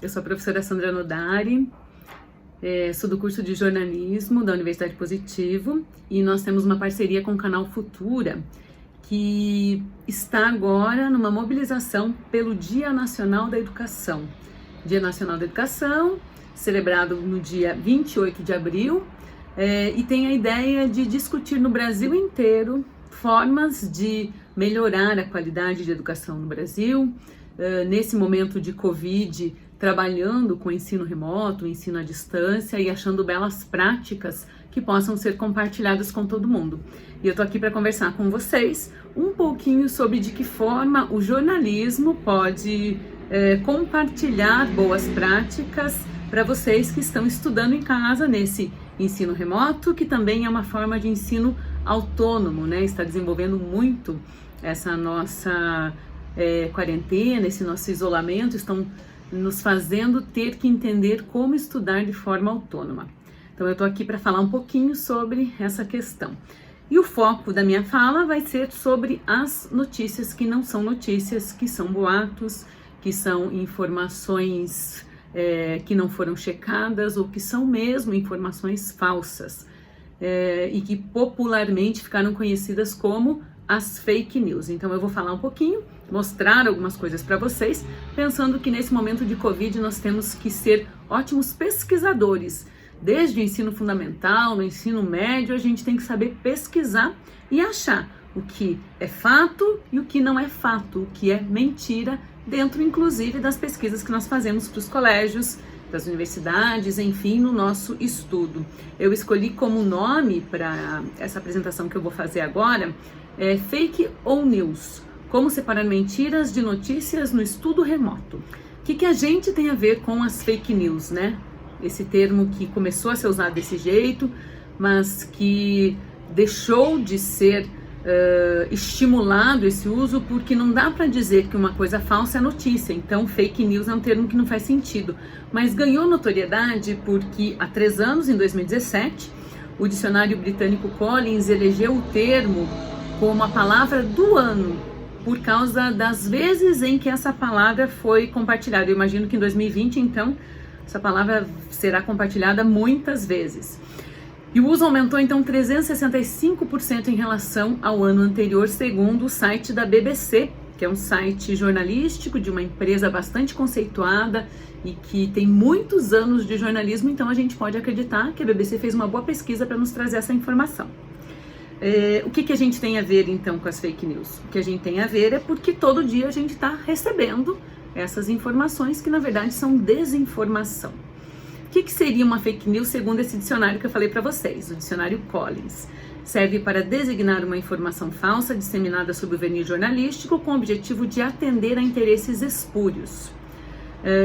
Eu sou a professora Sandra Nodari, sou do curso de jornalismo da Universidade Positivo e nós temos uma parceria com o canal Futura, que está agora numa mobilização pelo Dia Nacional da Educação. Dia Nacional da Educação, celebrado no dia 28 de abril, e tem a ideia de discutir no Brasil inteiro formas de melhorar a qualidade de educação no Brasil, nesse momento de Covid, trabalhando com ensino remoto, ensino à distância e achando belas práticas que possam ser compartilhadas com todo mundo. E eu tô aqui para conversar com vocês um pouquinho sobre de que forma o jornalismo pode compartilhar boas práticas para vocês que estão estudando em casa nesse ensino remoto, que também é uma forma de ensino autônomo, né? Está desenvolvendo muito essa nossa quarentena, esse nosso isolamento, estão nos fazendo ter que entender como estudar de forma autônoma. Então eu tô aqui para falar um pouquinho sobre essa questão. E o foco da minha fala vai ser sobre as notícias que não são notícias, que são boatos, que são informações que não foram checadas ou que são mesmo informações falsas e que popularmente ficaram conhecidas como as fake news. Então eu vou falar um pouquinho, mostrar algumas coisas para vocês, pensando que nesse momento de Covid nós temos que ser ótimos pesquisadores. Desde o ensino fundamental, no ensino médio, a gente tem que saber pesquisar e achar o que é fato e o que não é fato, o que é mentira, dentro inclusive das pesquisas que nós fazemos para os colégios, das universidades, enfim, no nosso estudo. Eu escolhi como nome para essa apresentação que eu vou fazer agora, Fake ou News, como separar mentiras de notícias no estudo remoto. O que a gente tem a ver com as fake news, né? Esse termo que começou a ser usado desse jeito, mas que deixou de ser estimulado esse uso, porque não dá para dizer que uma coisa falsa é notícia. Então fake news é um termo que não faz sentido, mas ganhou notoriedade porque há 3 anos, em 2017, o dicionário britânico Collins elegeu o termo como a palavra do ano, por causa das vezes em que essa palavra foi compartilhada. Eu imagino que em 2020, então, essa palavra será compartilhada muitas vezes. E o uso aumentou, então, 365% em relação ao ano anterior, segundo o site da BBC, que é um site jornalístico de uma empresa bastante conceituada e que tem muitos anos de jornalismo, então a gente pode acreditar que a BBC fez uma boa pesquisa para nos trazer essa informação. O que a gente tem a ver, então, com as fake news? O que a gente tem a ver é porque todo dia a gente está recebendo essas informações que, na verdade, são desinformação. O que seria uma fake news segundo esse dicionário que eu falei para vocês, o dicionário Collins? Serve para designar uma informação falsa disseminada sob o verniz jornalístico com o objetivo de atender a interesses espúrios.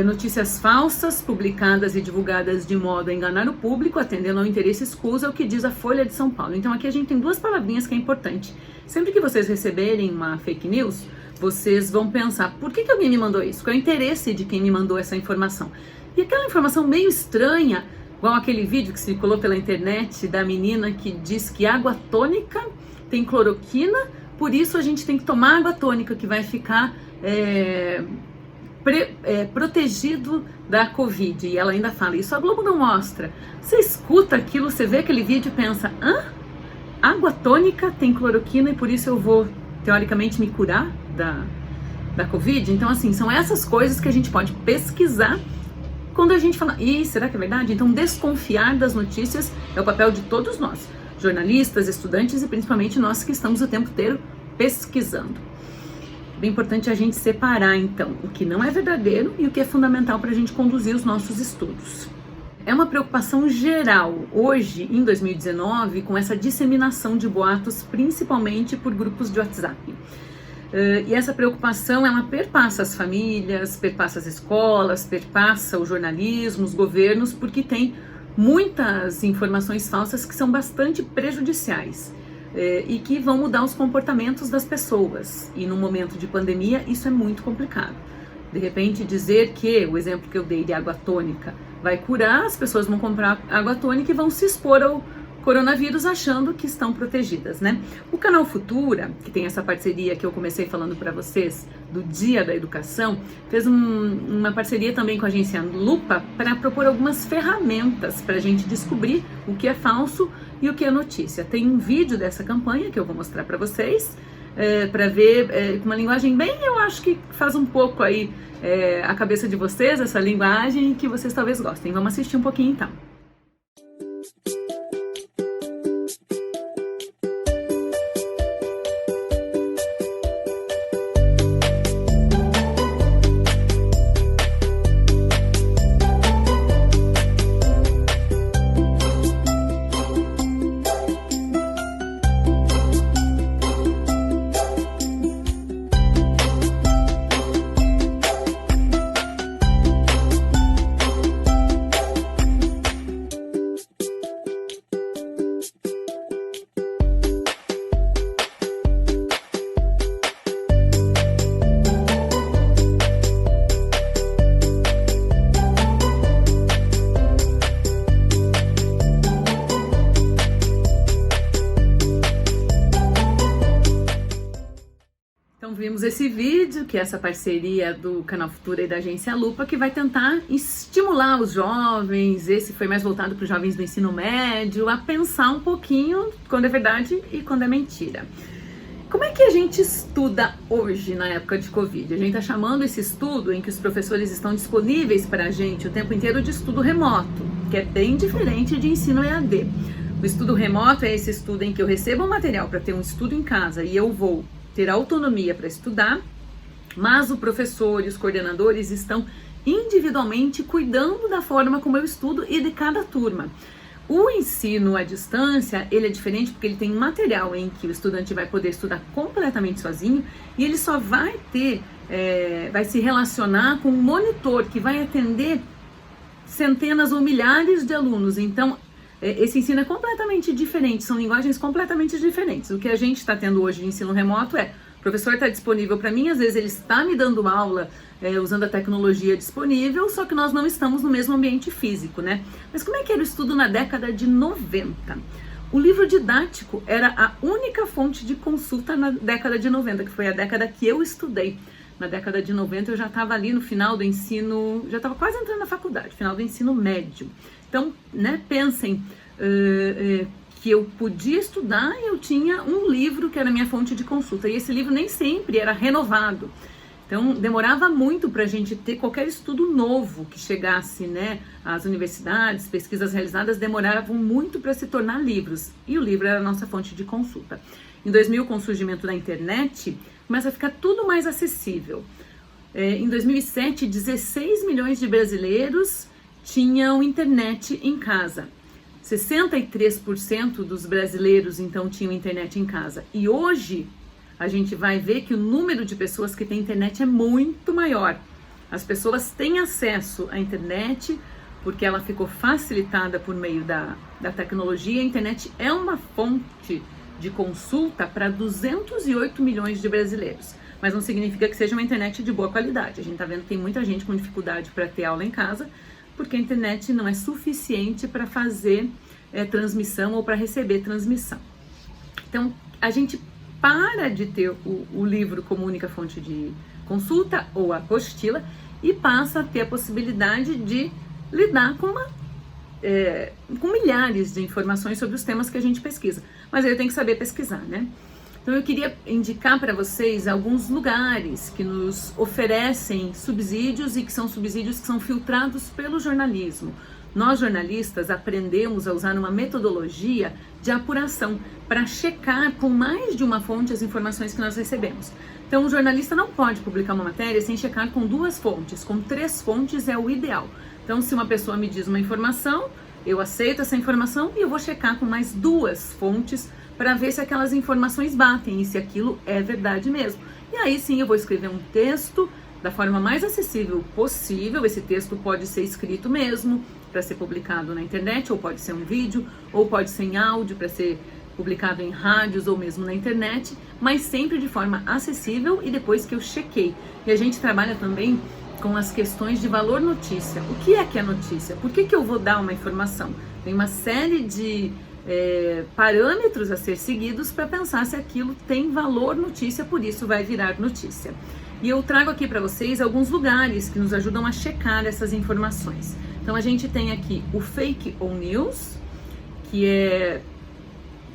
Notícias falsas, publicadas e divulgadas de modo a enganar o público, atendendo ao interesse escuso, é o que diz a Folha de São Paulo. Então aqui a gente tem 2 palavrinhas que é importante. Sempre que vocês receberem uma fake news, vocês vão pensar, por que alguém me mandou isso? Qual é o interesse de quem me mandou essa informação? E aquela informação meio estranha, igual aquele vídeo que circulou pela internet da menina que diz que água tônica tem cloroquina, por isso a gente tem que tomar água tônica, que vai ficar protegido da Covid. E ela ainda fala, isso a Globo não mostra. Você escuta aquilo, você vê aquele vídeo e pensa, água tônica tem cloroquina e por isso eu vou, teoricamente, me curar da Covid? Então, assim, são essas coisas que a gente pode pesquisar quando a gente fala, será que é verdade? Então, desconfiar das notícias é o papel de todos nós, jornalistas, estudantes e principalmente nós que estamos o tempo inteiro pesquisando. Bem importante a gente separar, então, o que não é verdadeiro e o que é fundamental para a gente conduzir os nossos estudos. É uma preocupação geral, hoje, em 2019, com essa disseminação de boatos, principalmente por grupos de WhatsApp. E essa preocupação, ela perpassa as famílias, perpassa as escolas, perpassa o jornalismo, os governos, porque tem muitas informações falsas que são bastante prejudiciais. E que vão mudar os comportamentos das pessoas. E no momento de pandemia, isso é muito complicado. De repente, dizer que, o exemplo que eu dei de água tônica vai curar, as pessoas vão comprar água tônica e vão se expor ao coronavírus achando que estão protegidas, né? O Canal Futura, que tem essa parceria que eu comecei falando para vocês do Dia da Educação, fez uma parceria também com a agência Lupa para propor algumas ferramentas para a gente descobrir o que é falso e o que é notícia. Tem um vídeo dessa campanha que eu vou mostrar para vocês, para ver com uma linguagem bem, eu acho que faz um pouco aí a cabeça de vocês, essa linguagem que vocês talvez gostem. Vamos assistir um pouquinho então. Então vimos esse vídeo, que é essa parceria do Canal Futura e da agência Lupa, que vai tentar estimular os jovens, esse foi mais voltado para os jovens do ensino médio, a pensar um pouquinho quando é verdade e quando é mentira. Como é que a gente estuda hoje, na época de Covid? A gente está chamando esse estudo em que os professores estão disponíveis para a gente o tempo inteiro de estudo remoto, que é bem diferente de ensino EAD. O estudo remoto é esse estudo em que eu recebo um material para ter um estudo em casa e eu vou ter autonomia para estudar, mas o professor e os coordenadores estão individualmente cuidando da forma como eu estudo e de cada turma. O ensino à distância, ele é diferente porque ele tem um material em que o estudante vai poder estudar completamente sozinho e ele só vai ter, vai se relacionar com um monitor que vai atender centenas ou milhares de alunos. Então, esse ensino é completamente diferente, são linguagens completamente diferentes. O que a gente está tendo hoje de ensino remoto o professor está disponível para mim, às vezes ele está me dando aula usando a tecnologia disponível, só que nós não estamos no mesmo ambiente físico, né? Mas como é que era o estudo na década de 90? O livro didático era a única fonte de consulta na década de 90, que foi a década que eu estudei. Na década de 90 eu já estava ali no final do ensino, já estava quase entrando na faculdade, final do ensino médio. Então, né, pensem que eu podia estudar e eu tinha um livro que era a minha fonte de consulta. E esse livro nem sempre era renovado. Então, demorava muito para a gente ter qualquer estudo novo que chegasse, né? As universidades, pesquisas realizadas demoravam muito para se tornar livros. E o livro era a nossa fonte de consulta. Em 2000, com o surgimento da internet, começa a ficar tudo mais acessível. Em 2007, 16 milhões de brasileiros tinham internet em casa. 63% dos brasileiros, então, tinham internet em casa. E hoje, a gente vai ver que o número de pessoas que têm internet é muito maior. As pessoas têm acesso à internet porque ela ficou facilitada por meio da tecnologia. A internet é uma fonte de consulta para 208 milhões de brasileiros. Mas não significa que seja uma internet de boa qualidade. A gente está vendo que tem muita gente com dificuldade para ter aula em casa, porque a internet não é suficiente para fazer transmissão ou para receber transmissão. Então, a gente para de ter o livro como única fonte de consulta ou a apostila e passa a ter a possibilidade de lidar com milhares de informações sobre os temas que a gente pesquisa. Mas aí eu tenho que saber pesquisar, né? Então eu queria indicar para vocês alguns lugares que nos oferecem subsídios e que são subsídios que são filtrados pelo jornalismo. Nós jornalistas aprendemos a usar uma metodologia de apuração para checar com mais de uma fonte as informações que nós recebemos. Então o jornalista não pode publicar uma matéria sem checar com 2 fontes, com 3 fontes é o ideal. Então se uma pessoa me diz uma informação, eu aceito essa informação e eu vou checar com mais 2 fontes para ver se aquelas informações batem e se aquilo é verdade mesmo. E aí sim eu vou escrever um texto da forma mais acessível possível. Esse texto pode ser escrito mesmo para ser publicado na internet, ou pode ser um vídeo, ou pode ser em áudio para ser publicado em rádios ou mesmo na internet, mas sempre de forma acessível e depois que eu chequei. E a gente trabalha também com as questões de valor notícia. O que é notícia? Por que eu vou dar uma informação? Tem uma série de parâmetros a ser seguidos para pensar se aquilo tem valor notícia, por isso vai virar notícia. E eu trago aqui para vocês alguns lugares que nos ajudam a checar essas informações. Então a gente tem aqui o Fake ou News, que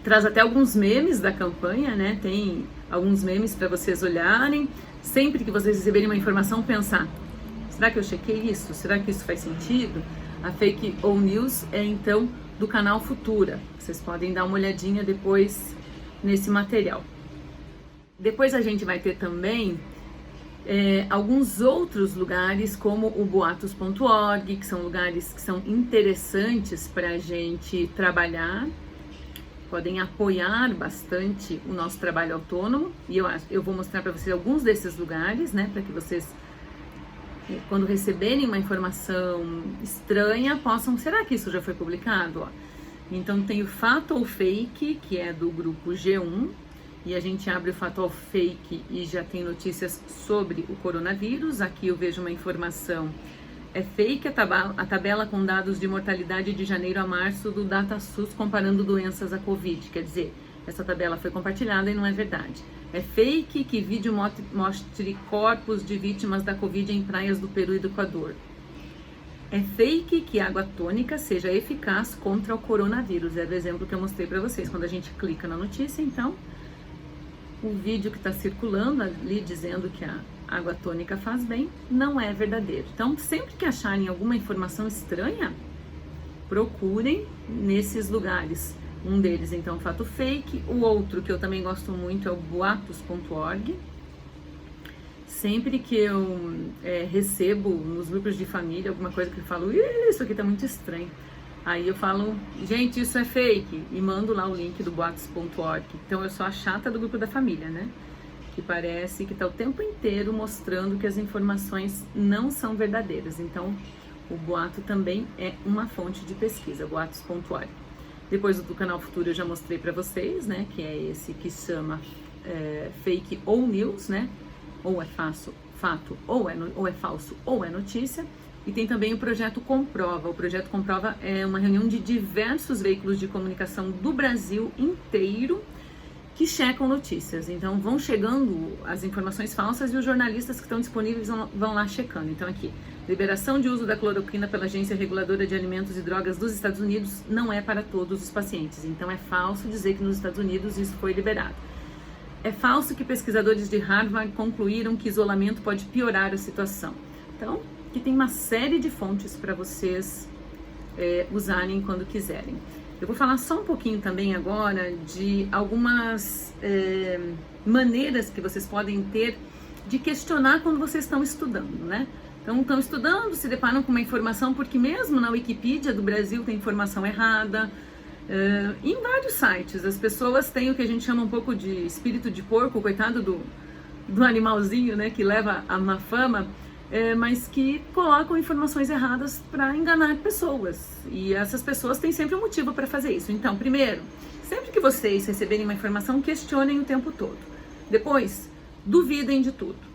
traz até alguns memes da campanha, né? Tem alguns memes para vocês olharem. Sempre que vocês receberem uma informação, pensar: será que eu chequei isso? Será que isso faz sentido? A Fake ou News é então do canal Futura. Vocês podem dar uma olhadinha depois nesse material. Depois a gente vai ter também alguns outros lugares, como o boatos.org, que são lugares que são interessantes para a gente trabalhar, podem apoiar bastante o nosso trabalho autônomo, e eu vou mostrar para vocês alguns desses lugares, né, para que vocês, quando receberem uma informação estranha, possam, será que isso já foi publicado? Ó, então tem o Fato ou Fake, que é do grupo G1, e a gente abre o Fato ou Fake e já tem notícias sobre o coronavírus. Aqui eu vejo uma informação, é fake a tabela com dados de mortalidade de janeiro a março do DataSUS comparando doenças à Covid, quer dizer, essa tabela foi compartilhada e não é verdade. É fake que vídeo mostre corpos de vítimas da Covid em praias do Peru e do Equador. É fake que água tônica seja eficaz contra o coronavírus. É o exemplo que eu mostrei para vocês. Quando a gente clica na notícia, então, o vídeo que está circulando ali dizendo que a água tônica faz bem não é verdadeiro. Então, sempre que acharem alguma informação estranha, procurem nesses lugares. Um deles, então, o Fato Fake. O outro, que eu também gosto muito, é o boatos.org. Sempre que eu recebo nos grupos de família alguma coisa que eu falo, isso aqui tá muito estranho, aí eu falo, gente, isso é fake, e mando lá o link do boatos.org. Então eu sou a chata do grupo da família, né? Que parece que tá o tempo inteiro mostrando que as informações não são verdadeiras. Então o boato também é uma fonte de pesquisa, boatos.org. Depois do canal Futuro eu já mostrei para vocês, né? Que é esse que chama Fake ou News, né? Ou é fato, ou é falso, ou é notícia. E tem também o Projeto Comprova. O Projeto Comprova é uma reunião de diversos veículos de comunicação do Brasil inteiro que checam notícias. Então vão chegando as informações falsas e os jornalistas que estão disponíveis vão lá checando. Então aqui, liberação de uso da cloroquina pela Agência Reguladora de Alimentos e Drogas dos Estados Unidos não é para todos os pacientes. Então é falso dizer que nos Estados Unidos isso foi liberado. É falso que pesquisadores de Harvard concluíram que isolamento pode piorar a situação. Então, aqui tem uma série de fontes para vocês usarem quando quiserem. Eu vou falar só um pouquinho também agora de algumas maneiras que vocês podem ter de questionar quando vocês estão estudando, né? Então, estão estudando, se deparam com uma informação, porque mesmo na Wikipedia do Brasil tem informação errada. Em vários sites, as pessoas têm o que a gente chama um pouco de espírito de porco, coitado do animalzinho, né, que leva a má fama, mas que colocam informações erradas para enganar pessoas. E essas pessoas têm sempre um motivo para fazer isso. Então, primeiro, sempre que vocês receberem uma informação, questionem o tempo todo. Depois, duvidem de tudo.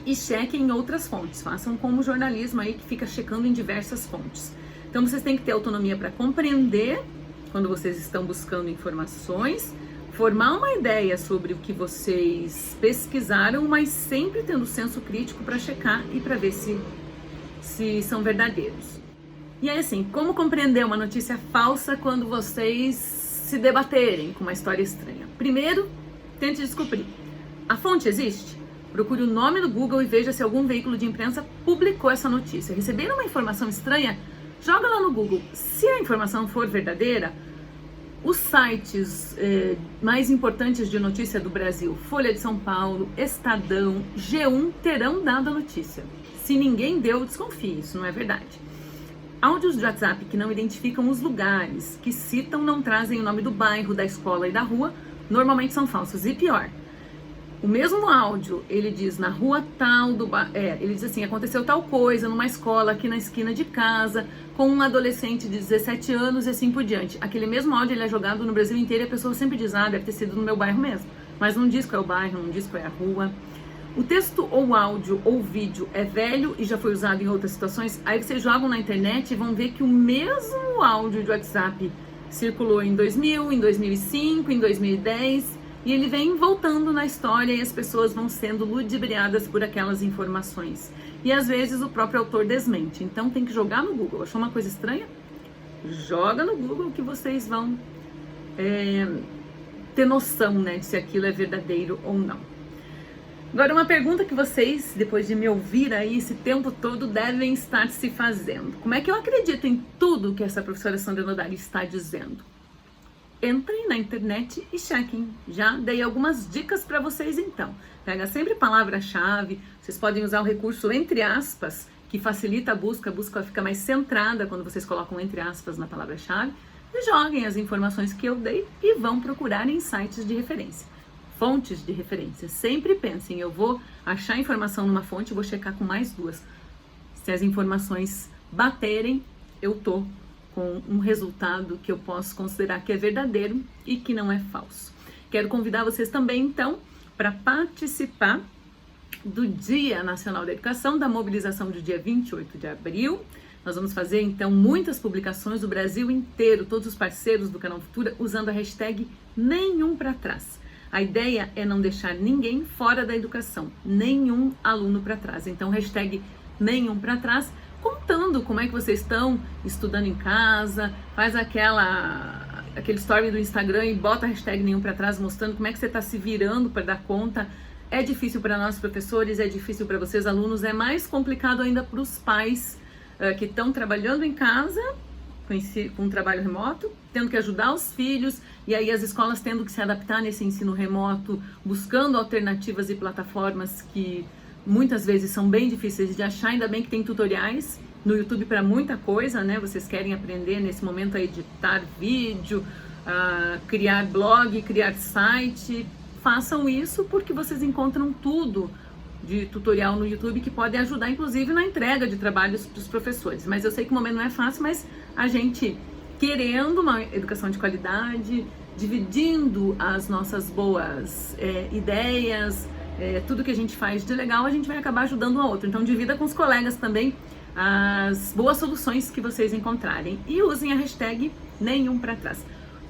E chequem outras fontes. Façam como o jornalismo aí, que fica checando em diversas fontes. Então, vocês têm que ter autonomia para compreender quando vocês estão buscando informações, formar uma ideia sobre o que vocês pesquisaram, mas sempre tendo senso crítico para checar e para ver se são verdadeiros. E aí, assim, como compreender uma notícia falsa quando vocês se debaterem com uma história estranha? Primeiro, tente descobrir. A fonte existe? Procure o nome do Google e veja se algum veículo de imprensa publicou essa notícia. Receberam uma informação estranha? Joga lá no Google. Se a informação for verdadeira, os sites mais importantes de notícia do Brasil, Folha de São Paulo, Estadão, G1, terão dado a notícia. Se ninguém deu, desconfie, isso não é verdade. Áudios de WhatsApp que não identificam os lugares, que citam, não trazem o nome do bairro, da escola e da rua, normalmente são falsos. E pior, o mesmo áudio, ele diz na rua tal, ele diz assim, aconteceu tal coisa numa escola aqui na esquina de casa, com um adolescente de 17 anos e assim por diante. Aquele mesmo áudio, ele é jogado no Brasil inteiro e a pessoa sempre diz, deve ter sido no meu bairro mesmo. Mas não diz qual é o bairro, não diz qual é a rua. O texto ou áudio ou vídeo é velho e já foi usado em outras situações, aí vocês jogam na internet e vão ver que o mesmo áudio de WhatsApp circulou em 2000, em 2005, em 2010, e ele vem voltando na história e as pessoas vão sendo ludibriadas por aquelas informações. E às vezes o próprio autor desmente. Então tem que jogar no Google. Achou uma coisa estranha? Joga no Google que vocês vão ter noção, né, de se aquilo é verdadeiro ou não. Agora, uma pergunta que vocês, depois de me ouvir aí esse tempo todo, devem estar se fazendo. Como é que eu acredito em tudo que essa professora Sandra Nodari está dizendo? Entrem na internet e chequem. Já dei algumas dicas para vocês então. Pega sempre palavra-chave, vocês podem usar o recurso entre aspas, que facilita a busca fica mais centrada quando vocês colocam entre aspas na palavra-chave, e joguem as informações que eu dei e vão procurar em sites de referência. Fontes de referência. Sempre pensem, eu vou achar informação numa fonte e vou checar com mais duas. Se as informações baterem, eu tô com um resultado que eu posso considerar que é verdadeiro e que não é falso. Quero convidar vocês também, então, para participar do Dia Nacional da Educação, da mobilização do dia 28 de abril. Nós vamos fazer, então, muitas publicações do Brasil inteiro, todos os parceiros do Canal Futura, usando a hashtag Nenhum para Trás. A ideia é não deixar ninguém fora da educação, nenhum aluno para trás. Então, hashtag Nenhum para Trás, contando como é que vocês estão estudando em casa, faz aquele story do Instagram e bota a hashtag Nenhum para Trás, mostrando como é que você está se virando para dar conta. É difícil para nós professores, é difícil para vocês alunos, é mais complicado ainda para os pais que estão trabalhando em casa, com um trabalho remoto, tendo que ajudar os filhos, e aí as escolas tendo que se adaptar nesse ensino remoto, buscando alternativas e plataformas que muitas vezes são bem difíceis de achar. Ainda bem que tem tutoriais no YouTube para muita coisa, né? Vocês querem aprender nesse momento a editar vídeo, a criar blog, criar site, façam isso porque vocês encontram tudo de tutorial no YouTube que pode ajudar, inclusive, na entrega de trabalhos para os professores. Mas eu sei que o momento não é fácil, mas a gente querendo uma educação de qualidade, dividindo as nossas boas ideias, tudo que a gente faz de legal, a gente vai acabar ajudando um ao outro. Então divida com os colegas também as boas soluções que vocês encontrarem e usem a hashtag Nenhum para Trás.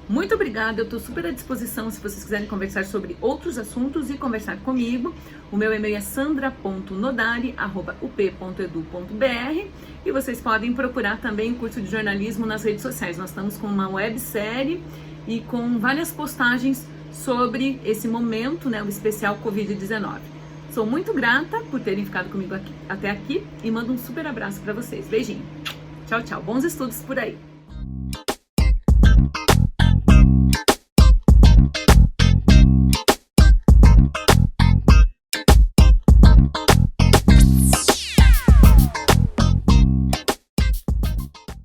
Muito obrigada, eu estou super à disposição se vocês quiserem conversar sobre outros assuntos e conversar comigo. O meu e-mail é sandra.nodari@up.edu.br e vocês podem procurar também o curso de jornalismo nas redes sociais. Nós estamos com uma websérie e com várias postagens sobre esse momento, né, o especial Covid-19. Sou muito grata por terem ficado comigo até aqui e mando um super abraço para vocês. Beijinho. Tchau, tchau. Bons estudos por aí.